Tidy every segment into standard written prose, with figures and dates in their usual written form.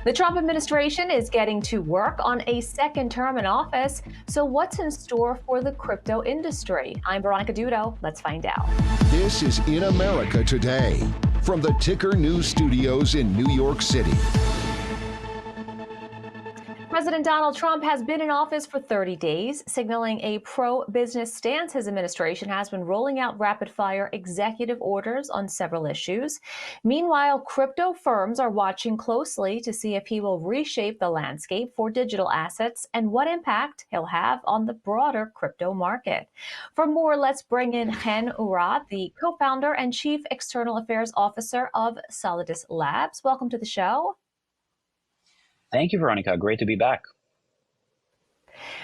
The Trump administration is getting to work on a second term in office. So, what's in store for the crypto industry? I'm Veronica Dudo. Let's find out. This is In America Today from the Ticker News Studios in New York City. President Donald Trump has been in office for 30 days, signaling a pro-business stance. His administration has been rolling out rapid-fire executive orders on several issues. Meanwhile, crypto firms are watching closely to see if he will reshape the landscape for digital assets and what impact he'll have on the broader crypto market. For more, let's bring in Chen Urat, the co-founder and chief external affairs officer of Solidus Labs. Welcome to the show. Thank you, Veronica. Great to be back.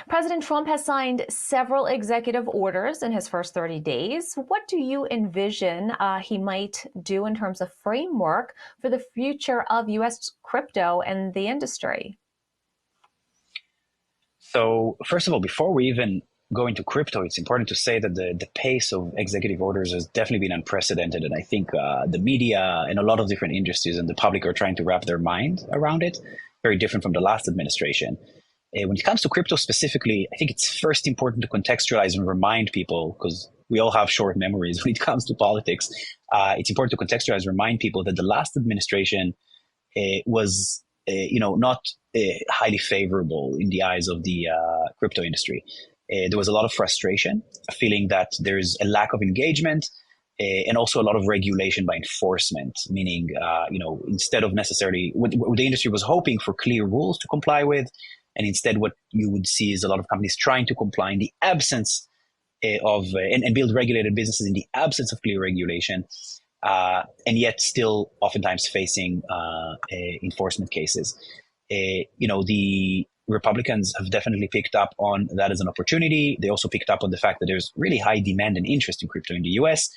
President Trump has signed several executive orders in his first 30 days. What do you envision he might do in terms of framework for the future of U.S. crypto and the industry? So, first of all, before we even go into crypto, it's important to say that the pace of executive orders has definitely been unprecedented. And I think the media and a lot of different industries and the public are trying to wrap their mind around it. Very different from the last administration. When it comes to crypto specifically, I think it's first important to contextualize and remind people, because we all have short memories when it comes to politics. It's important to contextualize and remind people that the last administration was, not highly favorable in the eyes of the crypto industry. There was a lot of frustration, a feeling that there's a lack of engagement, and also a lot of regulation by enforcement, meaning, instead of necessarily what the industry was hoping for clear rules to comply with, and instead what you would see is a lot of companies trying to comply in the absence and build regulated businesses in the absence of clear regulation, and yet still oftentimes facing enforcement cases. The Republicans have definitely picked up on that as an opportunity. They also picked up on the fact that there's really high demand and interest in crypto in the US.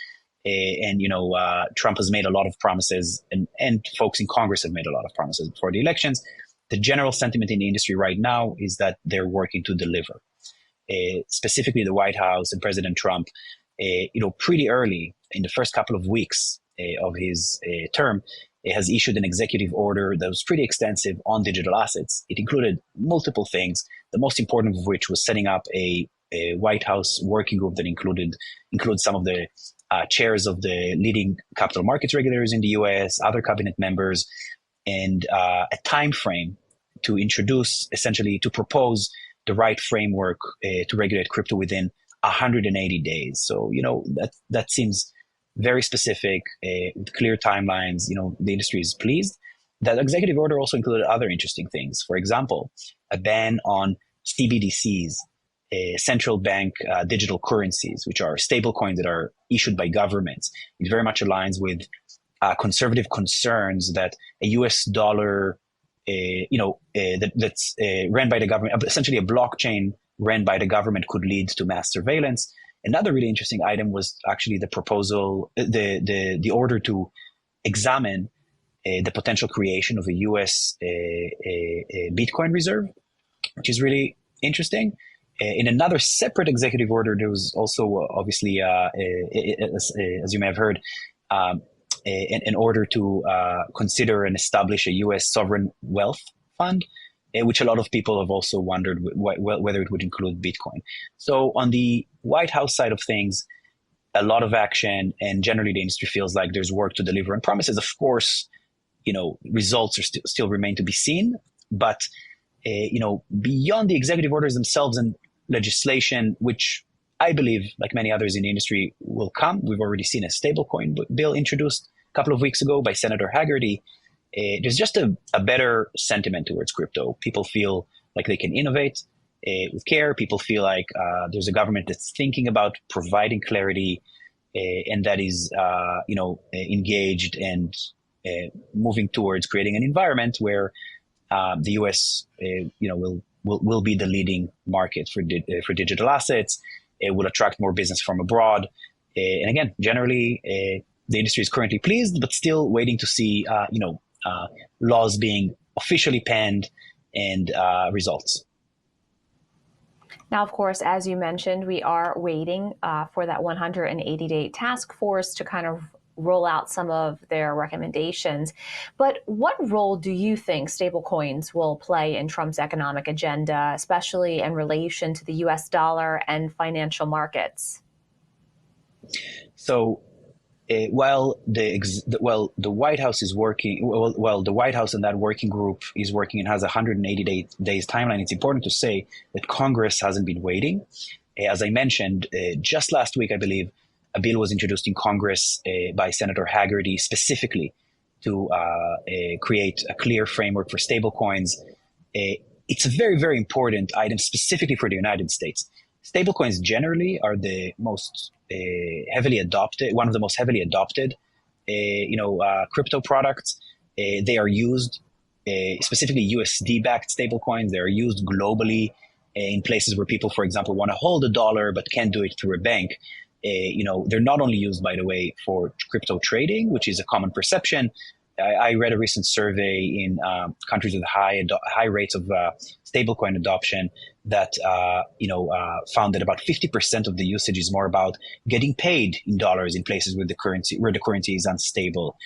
Trump has made a lot of promises and folks in Congress have made a lot of promises before the elections. The general sentiment in the industry right now is that they're working to deliver. Specifically, the White House and President Trump, pretty early in the first couple of weeks of his term, has issued an executive order that was pretty extensive on digital assets. It included multiple things, the most important of which was setting up a White House working group that includes some of the chairs of the leading capital markets regulators in the US, other cabinet members, and a time frame to propose the right framework to regulate crypto within 180 days. So, that seems very specific, with clear timelines. The industry is pleased. That executive order also included other interesting things. For example, a ban on CBDCs, central bank digital currencies, which are stablecoins that are issued by governments. It very much aligns with conservative concerns that a US dollar, that's ran by the government, essentially a blockchain ran by the government, could lead to mass surveillance. Another really interesting item was actually the proposal, the order to examine the potential creation of a US Bitcoin reserve, which is really interesting. In another separate executive order, there was also obviously, as you may have heard, in order to consider and establish a U.S. sovereign wealth fund, which a lot of people have also wondered whether it would include Bitcoin. So on the White House side of things, a lot of action, and generally the industry feels like there's work to deliver and promises. Of course, results are still remain to be seen, but beyond the executive orders themselves and legislation, which I believe, like many others in the industry, will come. We've already seen a stablecoin bill introduced a couple of weeks ago by Senator Haggerty. There's just a better sentiment towards crypto. People feel like they can innovate with care. People feel like there's a government that's thinking about providing clarity and that is, engaged and moving towards creating an environment where the U.S. will be the leading market for digital assets. It will attract more business from abroad. And again, generally, the industry is currently pleased, but still waiting to see, laws being officially penned and results. Now, of course, as you mentioned, we are waiting for that 180-day task force to kind of roll out some of their recommendations. But what role do you think stablecoins will play in Trump's economic agenda, especially in relation to the US dollar and financial markets? So while the White House is working, the White House and that working group is working and has a 180 days timeline, it's important to say that Congress hasn't been waiting. As I mentioned, just last week, I believe, a bill was introduced in Congress by Senator Haggerty specifically to create a clear framework for stablecoins. It's a very, very important item specifically for the United States. Stablecoins generally are the most heavily adopted, one of the most heavily adopted, crypto products. They are used, specifically USD-backed stablecoins. They are used globally in places where people, for example, want to hold a dollar but can't do it through a bank. They're not only used, by the way, for crypto trading, which is a common perception. I read a recent survey in countries with high rates of stablecoin adoption that found that about 50% of the usage is more about getting paid in dollars in places where the currency is unstable.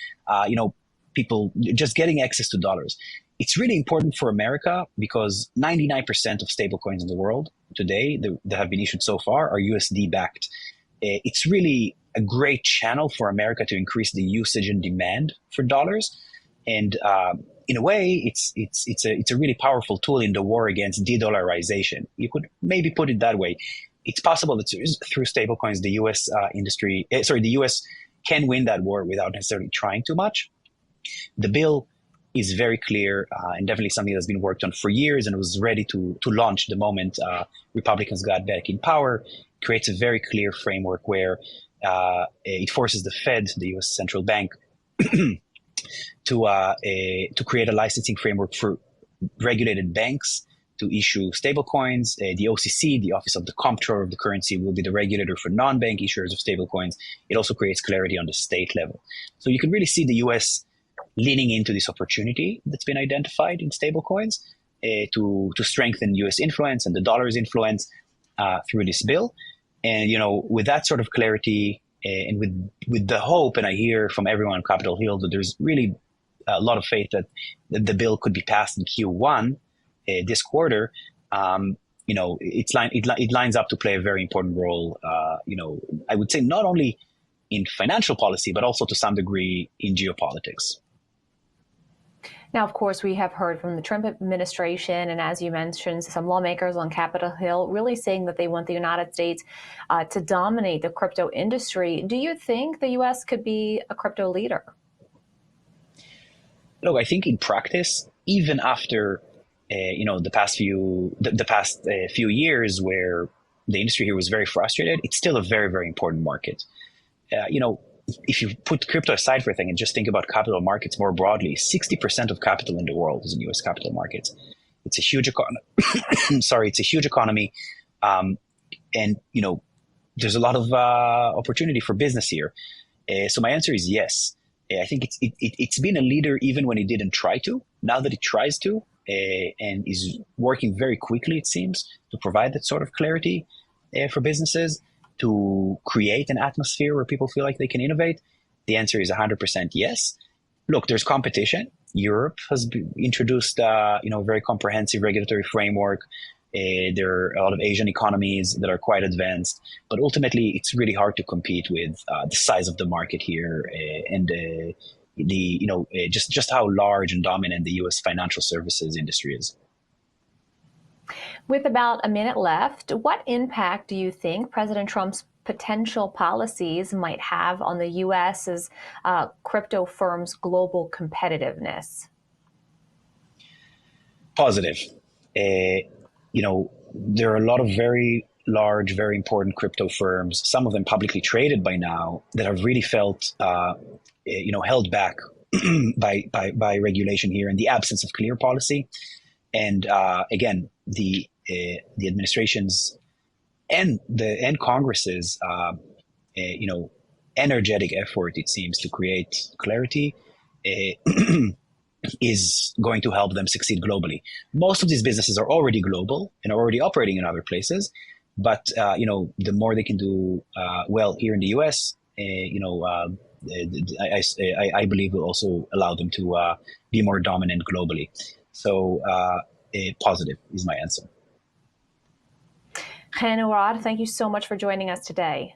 People just getting access to dollars. It's really important for America because 99% of stablecoins in the world today that have been issued so far are USD backed. It's really a great channel for America to increase the usage and demand for dollars. And in a way, it's a really powerful tool in the war against de-dollarization. You could maybe put it that way. It's possible that through stablecoins, the U.S. can win that war without necessarily trying too much. The bill is very clear and definitely something that's been worked on for years and was ready to launch the moment Republicans got back in power. Creates a very clear framework where it forces the Fed, the U.S. central bank, to create a licensing framework for regulated banks to issue stablecoins. The OCC, the Office of the Comptroller of the Currency, will be the regulator for non-bank issuers of stablecoins. It also creates clarity on the state level. So you can really see the U.S. leaning into this opportunity that's been identified in stablecoins to strengthen U.S. influence and the dollar's influence through this bill. And, with that sort of clarity and with the hope, and I hear from everyone on Capitol Hill that there's really a lot of faith that the bill could be passed in Q1 this quarter, it lines up to play a very important role, I would say not only in financial policy, but also to some degree in geopolitics. Now, of course, we have heard from the Trump administration, and as you mentioned, some lawmakers on Capitol Hill really saying that they want the United States to dominate the crypto industry. Do you think the U.S. could be a crypto leader? Look, I think in practice, even after the past few years where the industry here was very frustrated, it's still a very, very important market. If you put crypto aside for a thing and just think about capital markets more broadly, 60% of capital in the world is in U.S. capital markets. It's a huge economy. It's a huge economy, and there's a lot of opportunity for business here. So my answer is yes. I think it's been a leader even when it didn't try to. Now that it tries to, and is working very quickly, it seems, to provide that sort of clarity for businesses, to create an atmosphere where people feel like they can innovate? The answer is 100% yes. Look, there's competition. Europe has introduced a very comprehensive regulatory framework. There are a lot of Asian economies that are quite advanced, but ultimately it's really hard to compete with the size of the market here and just how large and dominant the U.S. financial services industry is. With about a minute left, what impact do you think President Trump's potential policies might have on the U.S.'s crypto firms' global competitiveness? Positive. There are a lot of very large, very important crypto firms, some of them publicly traded by now, that have really felt held back by regulation here in the absence of clear policy. And again, the administration's and Congress's energetic effort, it seems, to create clarity is going to help them succeed globally. Most of these businesses are already global and are already operating in other places, but the more they can do well here in the U.S., I believe will also allow them to be more dominant globally. So positive is my answer. Anurad, thank you so much for joining us today.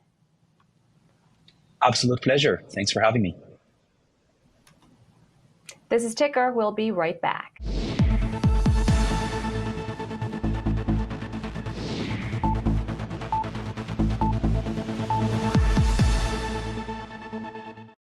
Absolute pleasure. Thanks for having me. This is Ticker. We'll be right back.